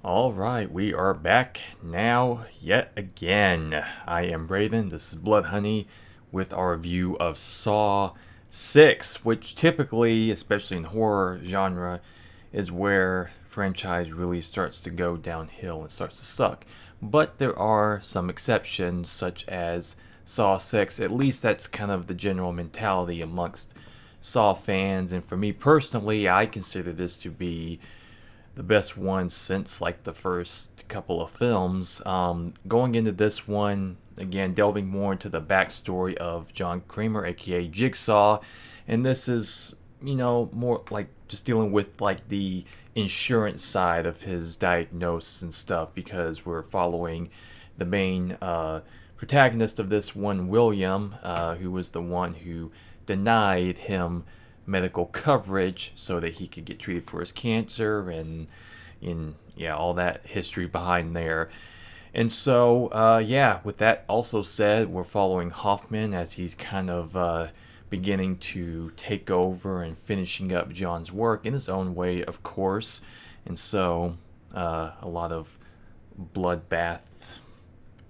All right, we are back now yet again. I am Raven, this is Blood Honey, with our review of Saw 6, which typically, especially in horror genre, is where franchise really starts to go downhill and starts to suck. But there are some exceptions, such as Saw 6. At least that's kind of the general mentality amongst Saw fans, and for me personally, I consider this to be the best one since like the first couple of films. Going into this one, again, delving more into the backstory of John Kramer, aka Jigsaw, and this is, more like just dealing with like the insurance side of his diagnosis and stuff because we're following the main protagonist of this one, William, who was the one who denied him medical coverage so that he could get treated for his cancer and all that history behind there. And so with that also said, we're following Hoffman as he's kind of beginning to take over and finishing up John's work in his own way, of course. And so a lot of bloodbath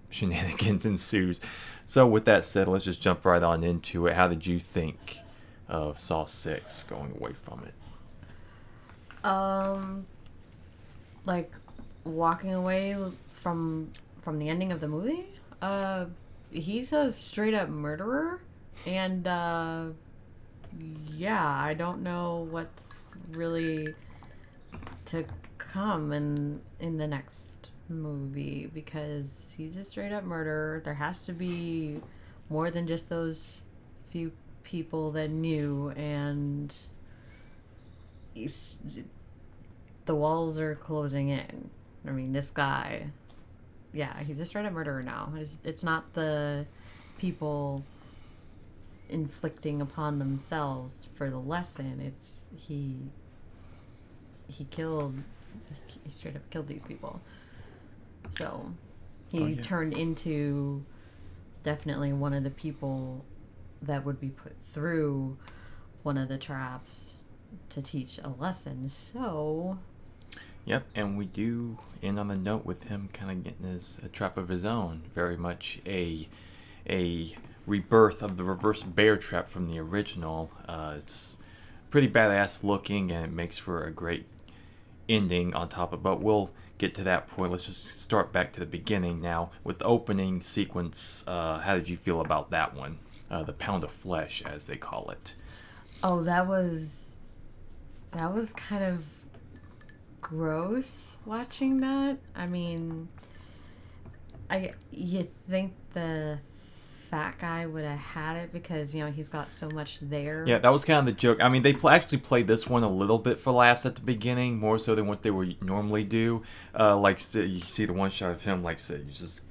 shenanigans ensues. So with that said, let's just jump right on into it. How did you think of Saw 6 going away from it? Like walking away from the ending of the movie. He's a straight up murderer, and I don't know what's really to come in the next movie because he's a straight up murderer. There has to be more than just those few people that knew, and the walls are closing in. I mean, this guy, he's a straight up murderer now. It's not the people inflicting upon themselves for the lesson. It's he straight up killed these people. So he turned into definitely one of the people that would be put through one of the traps to teach a lesson. So Yep, and we do end on a note with him kind of getting a trap of his own. Very much a rebirth of the reverse bear trap from the original. It's pretty badass looking, and it makes for a great ending on top of it. But we'll get to that point. Let's just start back to the beginning now with the opening sequence. How did you feel about that one? The pound of flesh, as they call it. Oh, that was kind of gross watching that. I mean, you think the fat guy would have had it because he's got so much there. Yeah, that was kind of the joke. I mean, they actually played this one a little bit for laughs at the beginning, more so than what they would normally do. You see the one shot of him, like say, just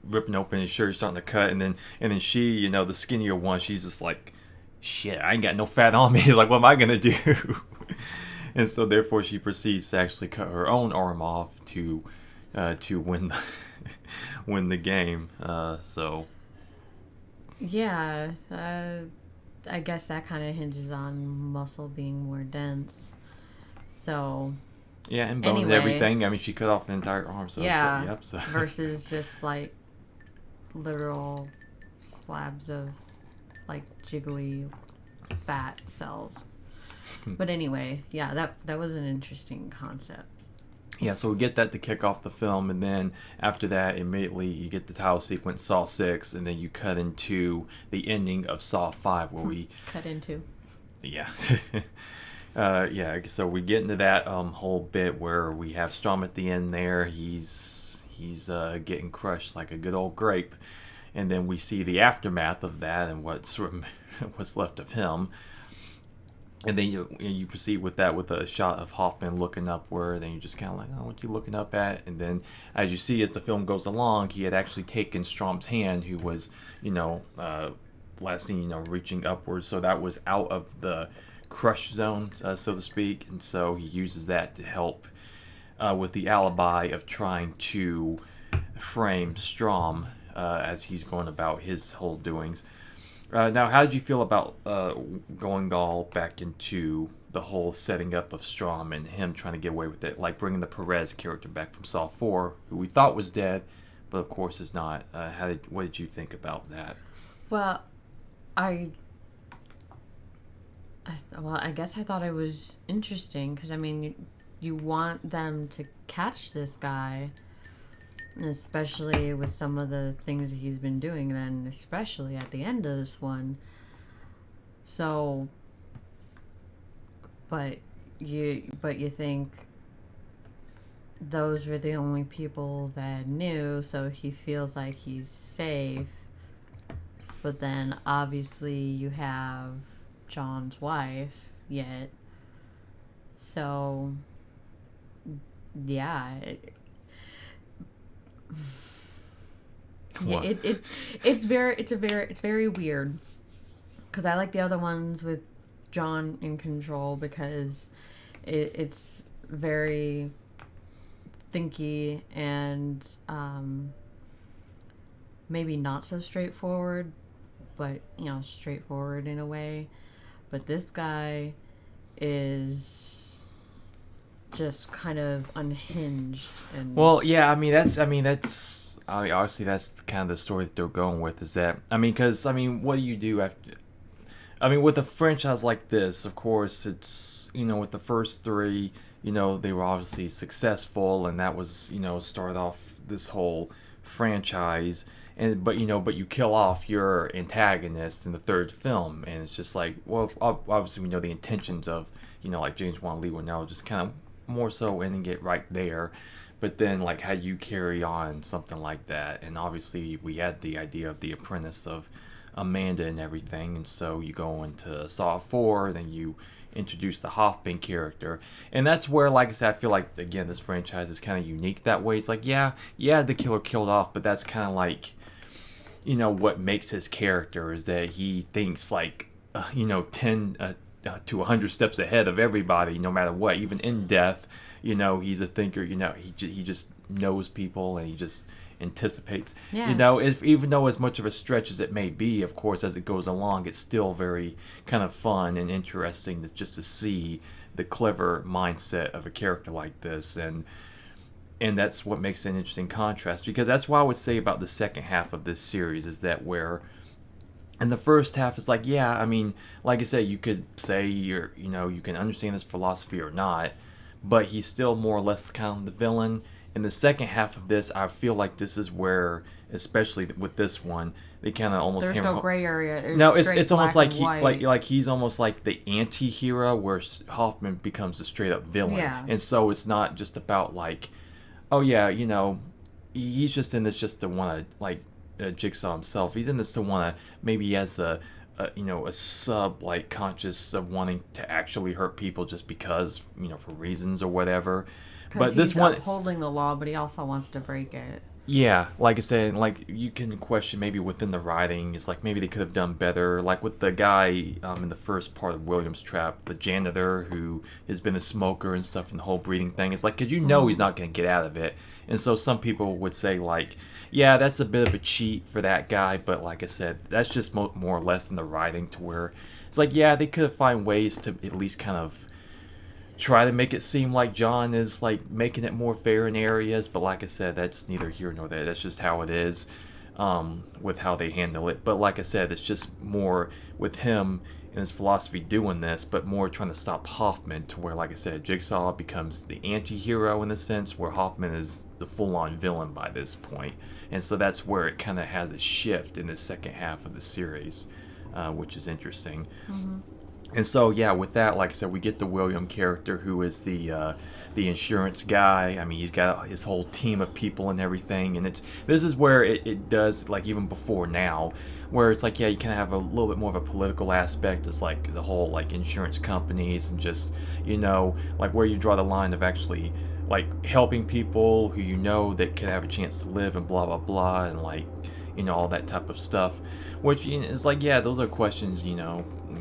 ripping open his shirt, starting to cut, and then she, the skinnier one, she's just like, shit, I ain't got no fat on me. Like, what am I gonna do? And so therefore she proceeds to actually cut her own arm off to win win the game. Yeah, I guess that kind of hinges on muscle being more dense. So yeah, and bone and everything. I mean, she cut off an entire arm. So versus just like literal slabs of like jiggly fat cells. But anyway, that was an interesting concept. Yeah, so we get that to kick off the film, and then after that, immediately you get the title sequence, Saw 6, and then you cut into the ending of Saw 5, where we... cut into. Yeah. So we get into that whole bit where we have Strom at the end there. He's getting crushed like a good old grape. And then we see the aftermath of that and what's left of him. And then you proceed with that with a shot of Hoffman looking upward, and you're just kind of like, oh, what you looking up at? And then as you see as the film goes along, he had actually taken Strom's hand, who was, last seen, reaching upwards. So that was out of the crush zone, so to speak. And so he uses that to help with the alibi of trying to frame Strom as he's going about his whole doings. Now, how did you feel about going all back into the whole setting up of Strom and him trying to get away with it, like bringing the Perez character back from Saw 4, who we thought was dead, but of course is not. What did you think about that? Well, I guess I thought it was interesting because I mean, you want them to catch this guy, and especially with some of the things that he's been doing. Then, especially at the end of this one. So, but you think those were the only people that knew, so he feels like he's safe. But then obviously you have John's wife yet. So yeah, it's very weird because I like the other ones with John in control because it's very thinky and maybe not so straightforward, but straightforward in a way. But this guy is just kind of unhinged. And well, yeah, obviously that's kind of the story that they're going with. Is that because what do you do after? With a franchise like this, of course, it's with the first three, they were obviously successful, and that was started off this whole franchise. But you kill off your antagonist in the third film, and it's just like, well, obviously we know the intentions of like James Wan Lee will now just kind of more so ending it right there. But then like how you carry on something like that, and obviously we had the idea of the apprentice of Amanda and everything, and so you go into Saw 4, then you introduce the Hoffman character, and that's where, like I said, I feel like again this franchise is kind of unique that way. It's like yeah the killer killed off, but that's kind of like what makes his character is that he thinks like 10 to 100 steps ahead of everybody, no matter what, even in death. He's a thinker. He just knows people, and he just anticipates. Yeah. Even though as much of a stretch as it may be, of course, as it goes along, it's still very kind of fun and interesting to see the clever mindset of a character like this, and that's what makes it an interesting contrast, because that's what I would say about the second half of this series is that where in the first half it's like, yeah, like I said, you could say you can understand his philosophy or not, but he's still more or less kind of the villain. In the second half of this, I feel like this is where, especially with this one, they kind of almost there's no gray area. There's no, it's almost like he's almost like the anti-hero, where Hoffman becomes a straight up villain. Yeah. And so it's not just about like, oh yeah, he's just in this just to want to like Jigsaw himself. He's in this to want to, maybe he has a sub like conscious of wanting to actually hurt people just because for reasons or whatever. But this one upholding the law, but he also wants to break it. Yeah, like I said, like you can question maybe within the writing. It's like maybe they could have done better. Like with the guy in the first part of Williams Trap, the janitor who has been a smoker and stuff, and the whole breeding thing. It's like, because he's not going to get out of it. And so some people would say like, yeah, that's a bit of a cheat for that guy. But like I said, that's just more or less in the writing, to where it's like, yeah, they could have found ways to at least kind of try to make it seem like John is like making it more fair in areas, but like I said, that's neither here nor there. That's just how it is with how they handle it. But like I said, it's just more with him and his philosophy doing this, but more trying to stop Hoffman, to where, like I said, Jigsaw becomes the anti-hero in a sense, where Hoffman is the full-on villain by this point. And so that's where it kind of has a shift in the second half of the series, which is interesting. Mm-hmm. And so, yeah, with that, like I said, we get the William character, who is the insurance guy. He's got his whole team of people and everything. And this is where it does, like, even before now, where it's like, yeah, you kind of have a little bit more of a political aspect. It's like the whole, like, insurance companies and just, like where you draw the line of actually, like, helping people who that could have a chance to live and blah, blah, blah, and, like, all that type of stuff. Which is like, yeah, those are questions,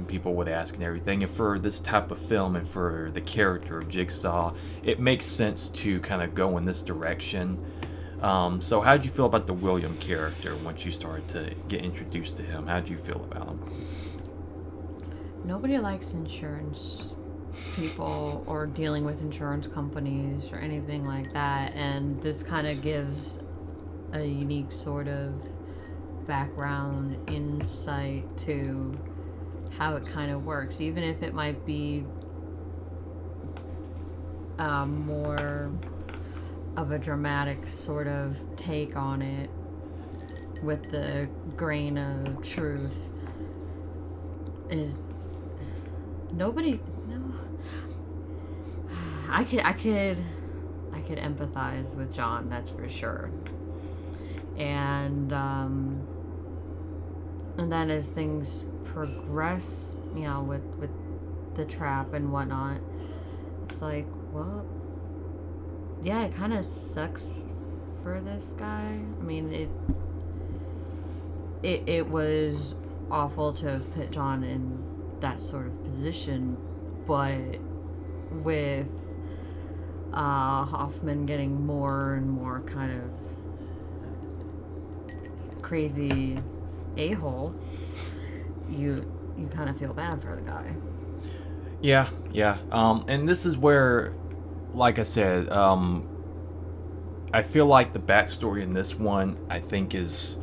people would ask and everything. And for this type of film and for the character of Jigsaw, it makes sense to kind of go in this direction. So how did you feel about the William character once you started to get introduced to him? How did you feel about him? Nobody likes insurance people or dealing with insurance companies or anything like that, and this kind of gives a unique sort of background insight to how it kind of works, even if it might be more of a dramatic sort of take on it with the grain of truth. Is nobody no I could empathize with John, that's for sure. And then as things progress, with the trap and whatnot, it's like, well, yeah, it kind of sucks for this guy. I mean, it was awful to have put John in that sort of position, but with Hoffman getting more and more kind of crazy a-hole, you kind of feel bad for the guy. Yeah, yeah. And this is where, like I said, I feel like the backstory in this one, I think, is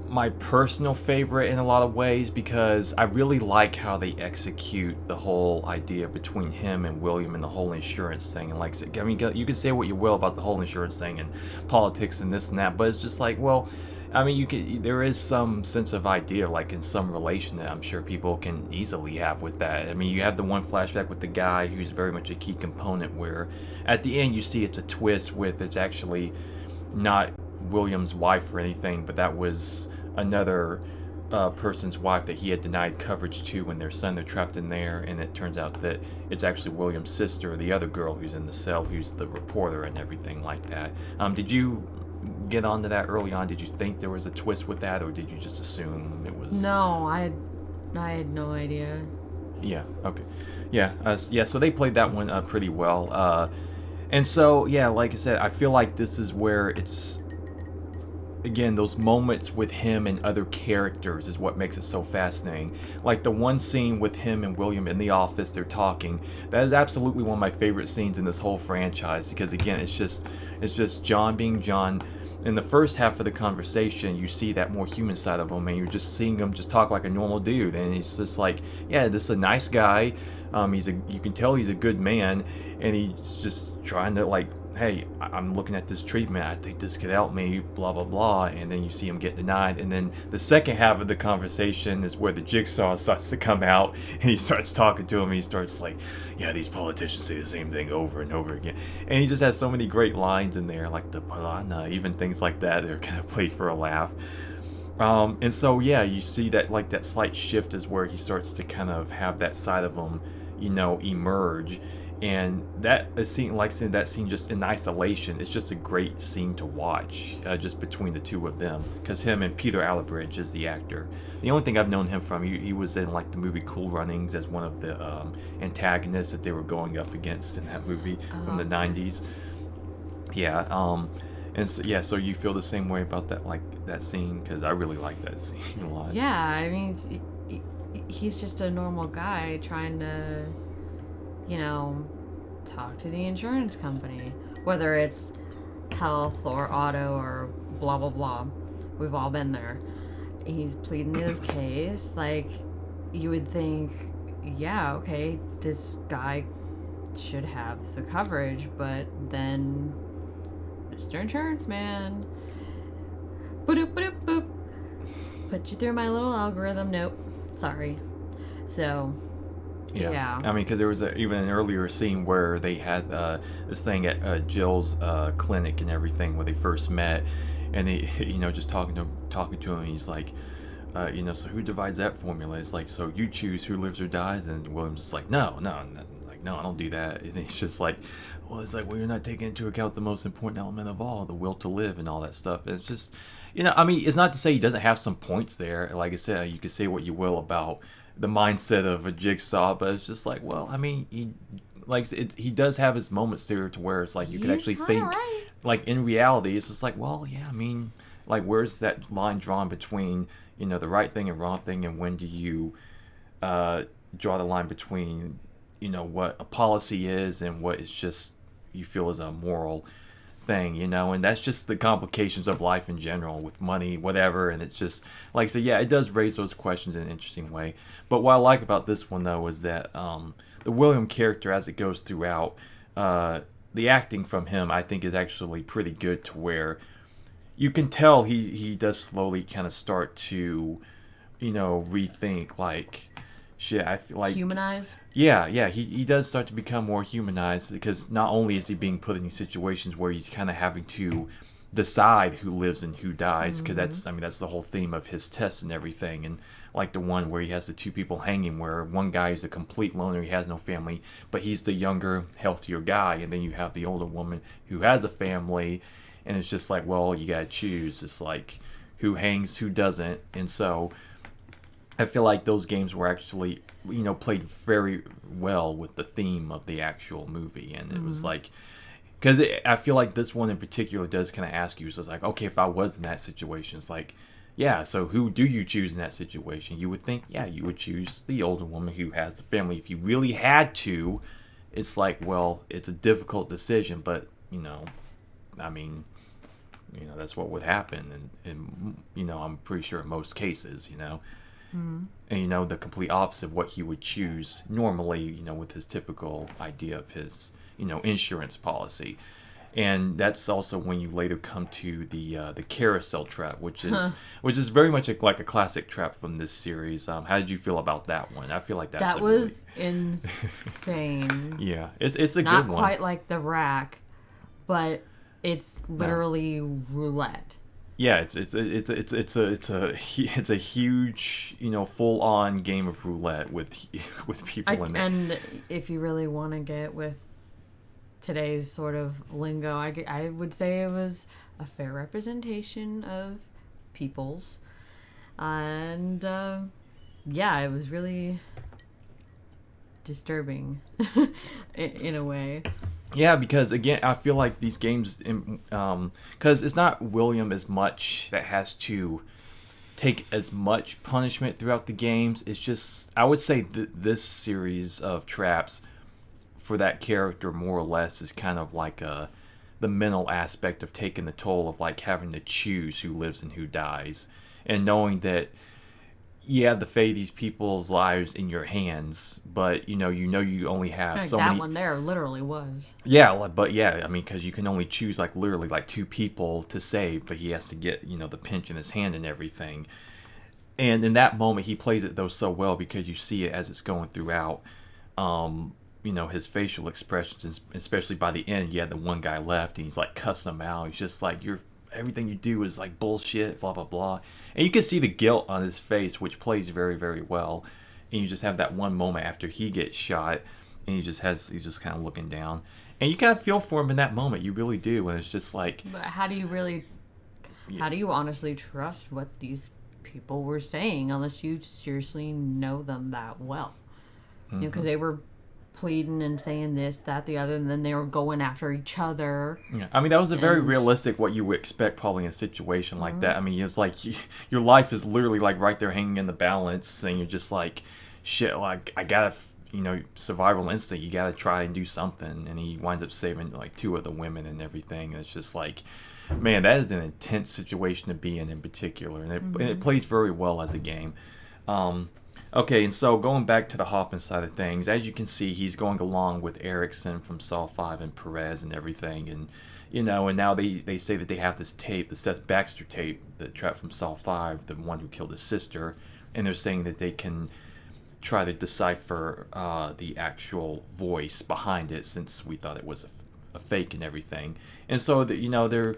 my personal favorite in a lot of ways, because I really like how they execute the whole idea between him and William and the whole insurance thing. And like, I mean, you can say what you will about the whole insurance thing and politics and this and that, but it's just like, well, I mean, there is some sense of idea, like in some relation, that I'm sure people can easily have with that. I mean, you have the one flashback with the guy who's very much a key component, where at the end you see it's a twist with it's actually not William's wife or anything, but that was another person's wife that he had denied coverage to when their son, they're trapped in there, and it turns out that it's actually William's sister, the other girl who's in the cell, who's the reporter and everything like that. Did you get onto that early on? Did you think there was a twist with that, or did you just assume it was? No, I had no idea. Yeah. Okay. Yeah. Yeah. So they played that one pretty well. And so yeah, like I said, I feel like this is where it's, again, those moments with him and other characters is what makes it so fascinating. Like the one scene with him and William in the office, they're talking. That is absolutely one of my favorite scenes in this whole franchise, because again, it's just John being John. In the first half of the conversation, you see that more human side of him, and you're just seeing him just talk like a normal dude, and he's just like, yeah, this is a nice guy. You can tell he's a good man, and he's just trying to, like, hey, I'm looking at this treatment, I think this could help me, blah blah blah, and then you see him get denied. And then the second half of the conversation is where the jigsaw starts to come out, and he starts talking to him, and he starts like, yeah, these politicians say the same thing over and over again, and he just has so many great lines in there, like the palana, even things like that, they're kind of played for a laugh. And so yeah, you see that, like, that slight shift is where he starts to kind of have that side of him, emerge. And that scene, like I said, that scene just in isolation, it's just a great scene to watch, just between the two of them. Because him and Peter Alabridge is the actor. The only thing I've known him from, he was in like the movie Cool Runnings as one of the antagonists that they were going up against in that movie from the 90s. Yeah, and so, yeah, so you feel the same way about that, like that scene? Because I really like that scene a lot. Yeah, I mean, he's just a normal guy trying to, talk to the insurance company, whether it's health or auto or blah blah blah. We've all been there. He's pleading his case. Like, you would think, yeah, okay, this guy should have the coverage, but then Mr. Insurance Man, boop boop boop, put you through my little algorithm. Nope, sorry. So yeah. I mean, because there was even an earlier scene where they had this thing at Jill's clinic and everything, where they first met, and he, just talking to him, he's like, so who divides that formula? It's like, so you choose who lives or dies, and Williams is like, no, I don't do that. And he's just like, well, it's like, well, you're not taking into account the most important element of all, the will to live and all that stuff. And it's just, I mean, it's not to say he doesn't have some points there. Like I said, you can say what you will about the mindset of a Jigsaw, but it's just like, well, I mean, he does have his moments there to where it's like you could actually think, right. Like in reality, it's just like, well, yeah, I mean, like, where's that line drawn between, the right thing and wrong thing, and when do you draw the line between, what a policy is and what is just you feel is a moral thing, and that's just the complications of life in general with money, whatever. And it's just like I said, yeah, it does raise those questions in an interesting way. But what I like about this one though is that the William character, as it goes throughout, the acting from him, I think, is actually pretty good to where you can tell he does slowly kind of start to, rethink like shit. I feel like Humanize. yeah, he does start to become more humanized because not only is he being put in these situations where he's kind of having to decide who lives and who dies, because that's the whole theme of his tests and everything. And like the one where he has the two people hanging, where one guy is a complete loner, he has no family, but he's the younger, healthier guy, and then you have the older woman who has a family, and it's just like, well, you gotta choose. It's like who hangs, who doesn't. And so I feel like those games were actually, played very well with the theme of the actual movie. And it was like, because I feel like this one in particular does kind of ask you, so it's like, okay, if I was in that situation, it's like, yeah, so who do you choose in that situation? You would think, yeah, you would choose the older woman who has the family. If you really had to, it's like, well, it's a difficult decision, but, I mean, that's what would happen. And I'm pretty sure in most cases, and the complete opposite of what he would choose normally, with his typical idea of his, insurance policy. And that's also when you later come to the carousel trap, which is very much like a classic trap from this series. How did you feel about that one? I feel like That was insane. Yeah, it's a Not good one. quite like the rack, but it's literally roulette. Yeah, it's a huge, full on game of roulette with people in it. And if you really want to get with today's sort of lingo, I would say it was a fair representation of peoples. And yeah, it was really disturbing in a way. Yeah, because again, I feel like these games, because it's not William as much that has to take as much punishment throughout the games. It's just, I would say this series of traps for that character more or less is kind of like the mental aspect of taking the toll of like having to choose who lives and who dies, and knowing that you have the fate of these people's lives in your hands, but you only have Like so that many. one there literally was. Yeah, but yeah, I mean, because you can only choose like literally like two people to save, but he has to get the pinch in his hand and everything. And in that moment, he plays it though so well because you see it as it's going throughout. His facial expressions, especially by the end, you had the one guy left and he's like cussing him out. He's just like, everything you do is like bullshit, blah blah blah. And you can see the guilt on his face, which plays very very well. And you just have that one moment after he gets shot, and he's just kind of looking down, and you kind of feel for him in that moment. You really do, and it's just like, But how do you honestly trust what these people were saying unless you seriously know them that well? Because they were pleading and saying this, that, the other, and then they were going after each other. Yeah, I mean, that was a very realistic what you would expect probably in a situation like that. I mean, it's like your life is literally like right there hanging in the balance, and you're just like, shit, like I gotta, survival instinct. You gotta try and do something, and he winds up saving like two of the women and everything. And it's just like, man, that is an intense situation to be in particular, and it plays very well as a game. Okay, and so going back to the Hoffman side of things, as you can see, he's going along with Erickson from Saw 5 and Perez and everything, and and now they say that they have this tape, the Seth Baxter tape, the trap from Saw 5, the one who killed his sister, and they're saying that they can try to decipher the actual voice behind it, since we thought it was a fake and everything. And so they're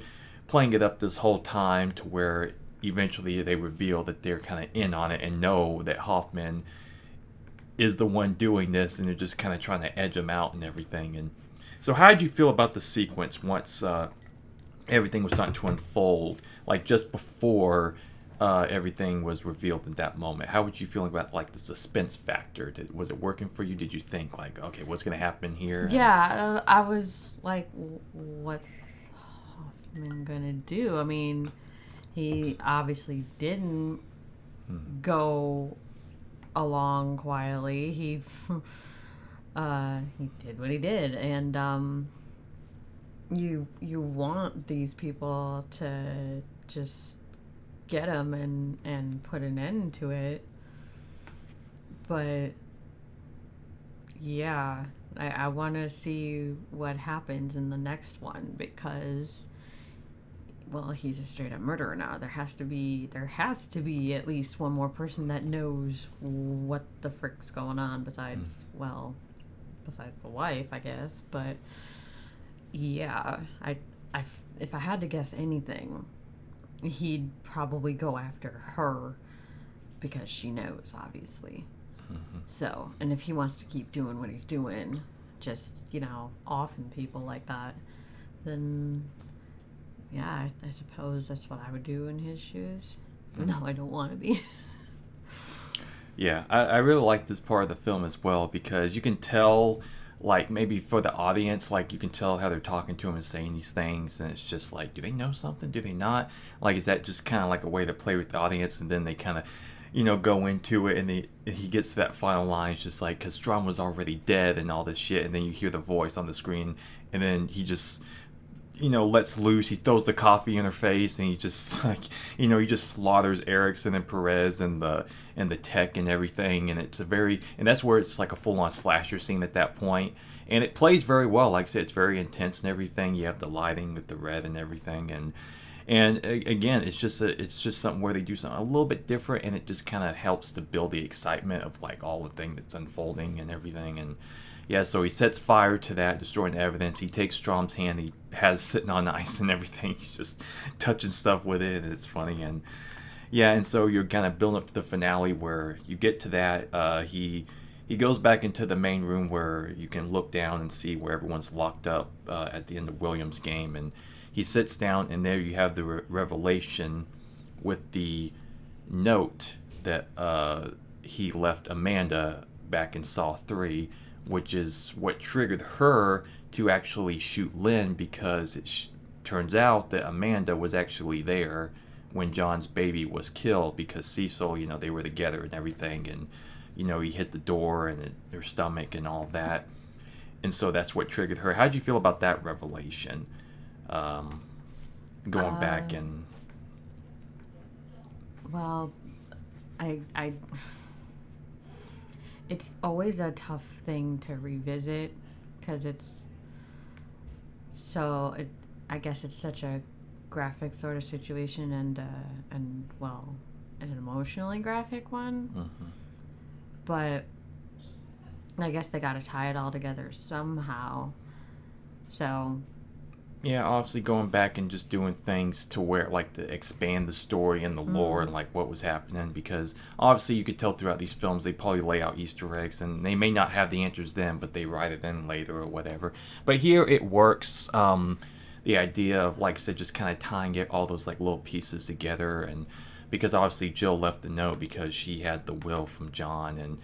playing it up this whole time to where eventually they reveal that they're kind of in on it and know that Hoffman is the one doing this, and they're just kind of trying to edge him out and everything. And so how did you feel about the sequence once everything was starting to unfold, like just before everything was revealed in that moment? How would you feel about like the suspense factor? Was it working for you? Did you think like, okay, what's going to happen here? Yeah, I was like, what's Hoffman gonna do? I mean, he obviously didn't go along quietly. He he did what he did, and you want these people to just get him and put an end to it, but yeah, I want to see what happens in the next one because, well, he's a straight up murderer now. There has to be at least one more person that knows what the frick's going on besides the wife, I guess. But yeah, if I had to guess anything, he'd probably go after her because she knows, obviously. So, and if he wants to keep doing what he's doing, just, offing people like that, then yeah, I suppose that's what I would do in his shoes. No, I don't want to be. Yeah, I really like this part of the film as well because you can tell, like, maybe for the audience, like, you can tell how they're talking to him and saying these things, and it's just like, do they know something? Do they not? Like, is that just kind of like a way to play with the audience, and then they kind of, go into it, and he gets to that final line, it's just like, because Strom was already dead and all this shit, and then you hear the voice on the screen, and then he just, lets loose. He throws the coffee in her face, and he just like, he just slaughters Erickson and Perez and the tech and everything. And and that's where it's like a full on slasher scene at that point. And it plays very well. Like I said, it's very intense and everything. You have the lighting with the red and everything, and again, it's just something where they do something a little bit different, and it just kind of helps to build the excitement of like all the thing that's unfolding and everything. And yeah, so he sets fire to that, destroying the evidence. He takes Strom's hand, he has sitting on ice and everything. He's just touching stuff with it, and it's funny. And yeah, and so you're kind of building up to the finale where you get to that. He goes back into the main room where you can look down and see where everyone's locked up at the end of William's game. And he sits down, and there you have the revelation with the note that he left Amanda back in Saw 3, which is what triggered her to actually shoot Lynn, because it turns out that Amanda was actually there when John's baby was killed, because Cecil, they were together and everything, and, he hit the door and her stomach and all of that. And so that's what triggered her. How'd you feel about that revelation? Going back and... Well, I it's always a tough thing to revisit because I guess it's such a graphic sort of situation and well, an emotionally graphic one. Mm-hmm. But I guess they got to tie it all together somehow. So yeah, obviously going back and just doing things to where, like, to expand the story and the lore and, like, what was happening, because obviously you could tell throughout these films they probably lay out Easter eggs, and they may not have the answers then, but they write it in later or whatever. But here it works, the idea of, like I said, just kind of tying all those, like, little pieces together, and because obviously Jill left the note because she had the will from John and,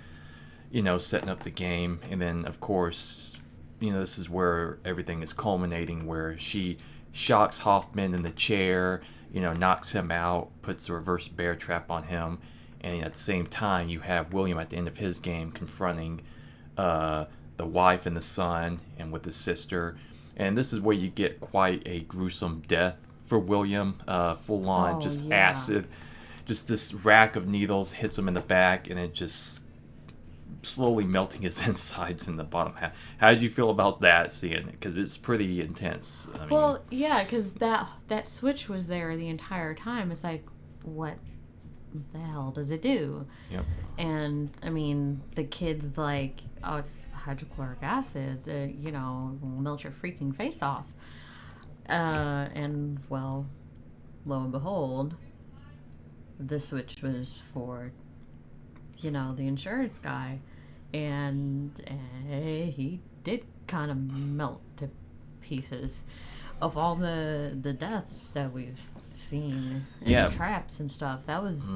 setting up the game, and then, of course... this is where everything is culminating, where she shocks Hoffman in the chair, knocks him out, puts the reverse bear trap on him, and at the same time you have William at the end of his game confronting the wife and the son and with his sister. And this is where you get quite a gruesome death for William, full on acid, just this rack of needles hits him in the back, and it just slowly melting his insides in the bottom half. How did you feel about that, seeing it? Because it's pretty intense. I mean, well, yeah, because that switch was there the entire time. It's like, what the hell does it do? Yep. And, I mean, the kid's like, oh, it's hydrochloric acid, will melt your freaking face off. And, well, lo and behold, the switch was for the insurance guy, and he did kind of melt to pieces. Of all the deaths that we've seen and the traps and stuff, that was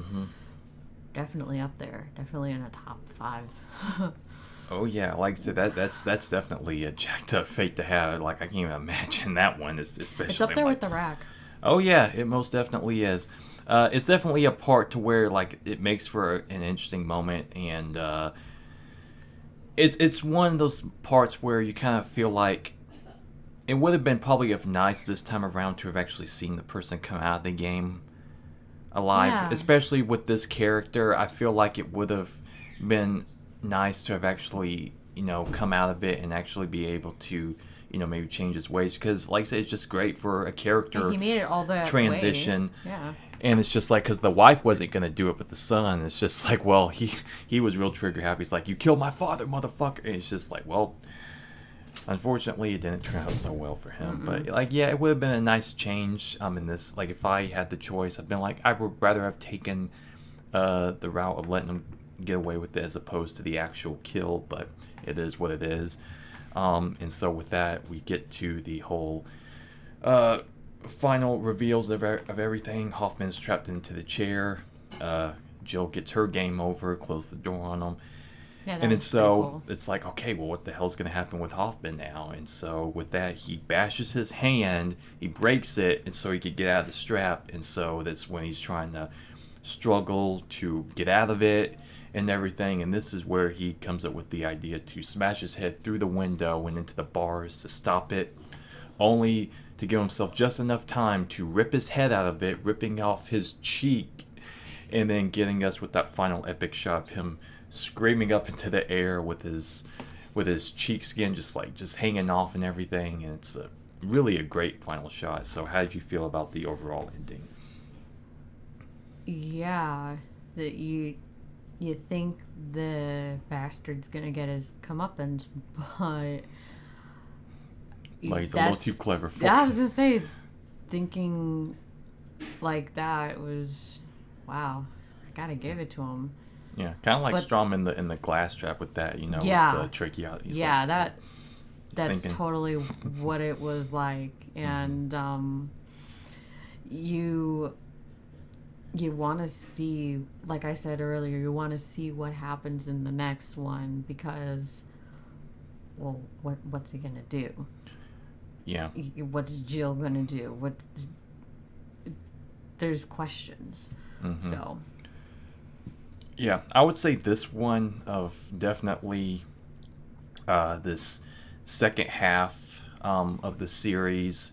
definitely up there, definitely in a top 5. Oh yeah, like I said, that's definitely a jacked up fate to have. Like, I can't even imagine that one, especially. It's up there with the rack. Oh yeah, it most definitely is. It's definitely a part to where, like, it makes for an interesting moment, and it's one of those parts where you kind of feel like it would have been probably of nice this time around to have actually seen the person come out of the game alive, Yeah. especially with this character. I feel like it would have been nice to have actually, come out of it and actually be able to, maybe change his ways, because like I said, it's just great for a character And he made it all the transition. way. Yeah. And it's just like, because the wife wasn't going to do it, but the son, it's just like, well, he was real trigger happy. He's like, you killed my father, motherfucker. And it's just like, well, unfortunately, it didn't turn out so well for him. But like, yeah, it would have been a nice change. In this, like, if I had the choice, I'd been like, I would rather have taken the route of letting him get away with it as opposed to the actual kill. But it is what it is. And so with that, we get to the whole final reveals of everything. Hoffman's trapped into the chair. Jill gets her game over, close the door on him. Yeah, And that's so cool. it's like, okay, well, what the hell's going to happen with Hoffman now? And so with that, he bashes his hand, he breaks it, and so he could get out of the strap. And so that's when he's trying to struggle to get out of it and everything. And this is where he comes up with the idea to smash his head through the window and into the bars to stop it, only to give himself just enough time to rip his head out of it, ripping off his cheek, and then getting us with that final epic shot of him screaming up into the air with his cheek skin just hanging off and everything. And it's really a great final shot. So how did you feel about the overall ending? Yeah, that you think the bastard's gonna get his comeuppance, but Well, he's a little too clever for yeah, I it. was gonna say, thinking like that was, wow. I gotta give it to him. Yeah, kind of like But- Strom in the glass trap with that, Yeah. with the tricky out. He's Yeah, like, that's thinking- totally what it was like, and you want to see, like I said earlier, you want to see what happens in the next one, because, well, what's he gonna do? yeah, What's Jill gonna do? There's questions. Mm-hmm. So yeah. I would say this one of definitely this second half of the series.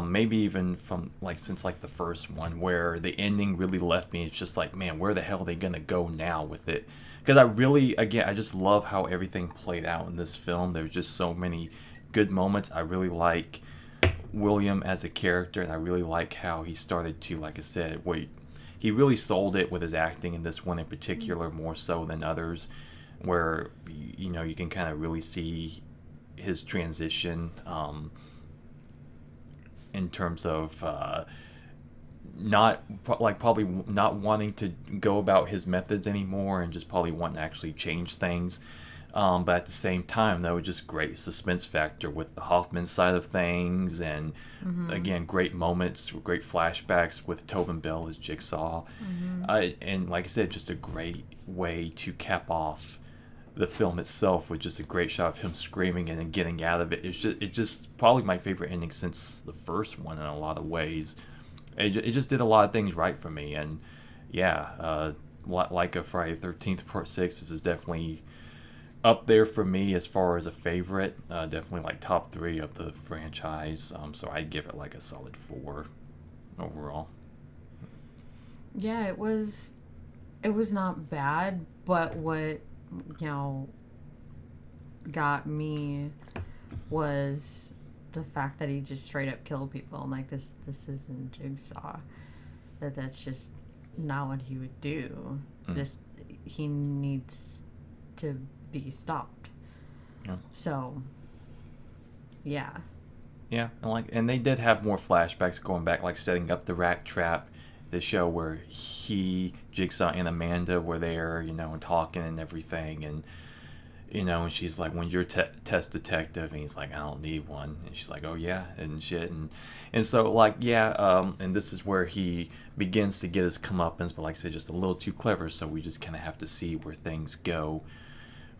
Maybe even from since the first one, where the ending really left me. It's just like, man, where the hell are they gonna go now with it? Because I just love how everything played out in this film. There's just so many good moments. I really like William as a character, and I really like how he started to, like I said, he really sold it with his acting in this one in particular, more so than others, where you can kind of really see his transition. In terms of probably not wanting to go about his methods anymore, and just probably wanting to actually change things. But at the same time, though, just great suspense factor with the Hoffman side of things, and again, great moments, great flashbacks with Tobin Bell as Jigsaw, and like I said, just a great way to cap off the film itself, with just a great shot of him screaming and then getting out of it. It's just probably my favorite ending since the first one in a lot of ways. It just did a lot of things right for me, and yeah, like a Friday the 13th Part 6, this is definitely up there for me as far as a favorite. Definitely top 3 of the franchise. So I'd give it a solid 4 overall. yeah, it was not bad, but what got me was the fact that he just straight up killed people. I'm like, this isn't Jigsaw. That's just not what he would do. He needs to be stopped. Yeah. So yeah. Yeah, and they did have more flashbacks going back, setting up the rat trap, the show where Jigsaw and Amanda were there, and talking and everything, and and she's like, when you're test detective, and he's like, I don't need one, and she's like, oh yeah, and shit, and so and this is where he begins to get his comeuppance, but like I said, just a little too clever, so we just kind of have to see where things go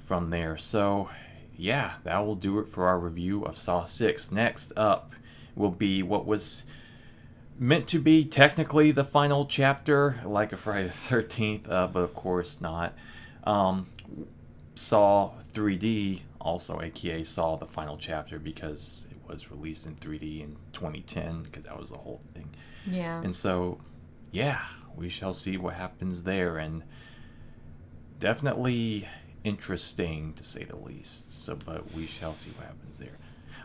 from there. So yeah, that will do it for our review of Saw 6. Next up will be what was meant to be technically the final chapter, like a Friday the 13th, but of course not. Saw 3D, also aka Saw the Final Chapter, because it was released in 3D in 2010, because that was the whole thing. Yeah. And so, yeah, we shall see what happens there, and definitely interesting to say the least. So, but we shall see what happens there.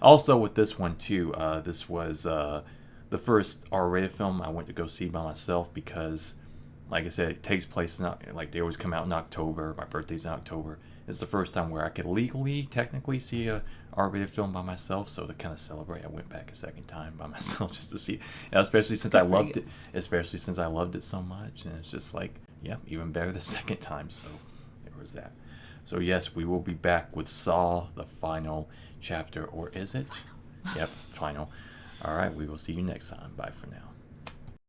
Also, with this one too, this was the first R-rated film I went to go see by myself because, like I said, it takes place in, like, they always come out in October. My birthday's in October. It's the first time where I could legally, technically, see a R-rated film by myself. So to kind of celebrate, I went back a second time by myself just to see it. And especially since I loved it. Especially since I loved it so much, and it's just like, yeah, even better the second time. So there was that. So yes, we will be back with Saw, the final chapter, or is it? Yep, final. All right, we will see you next time. Bye for now.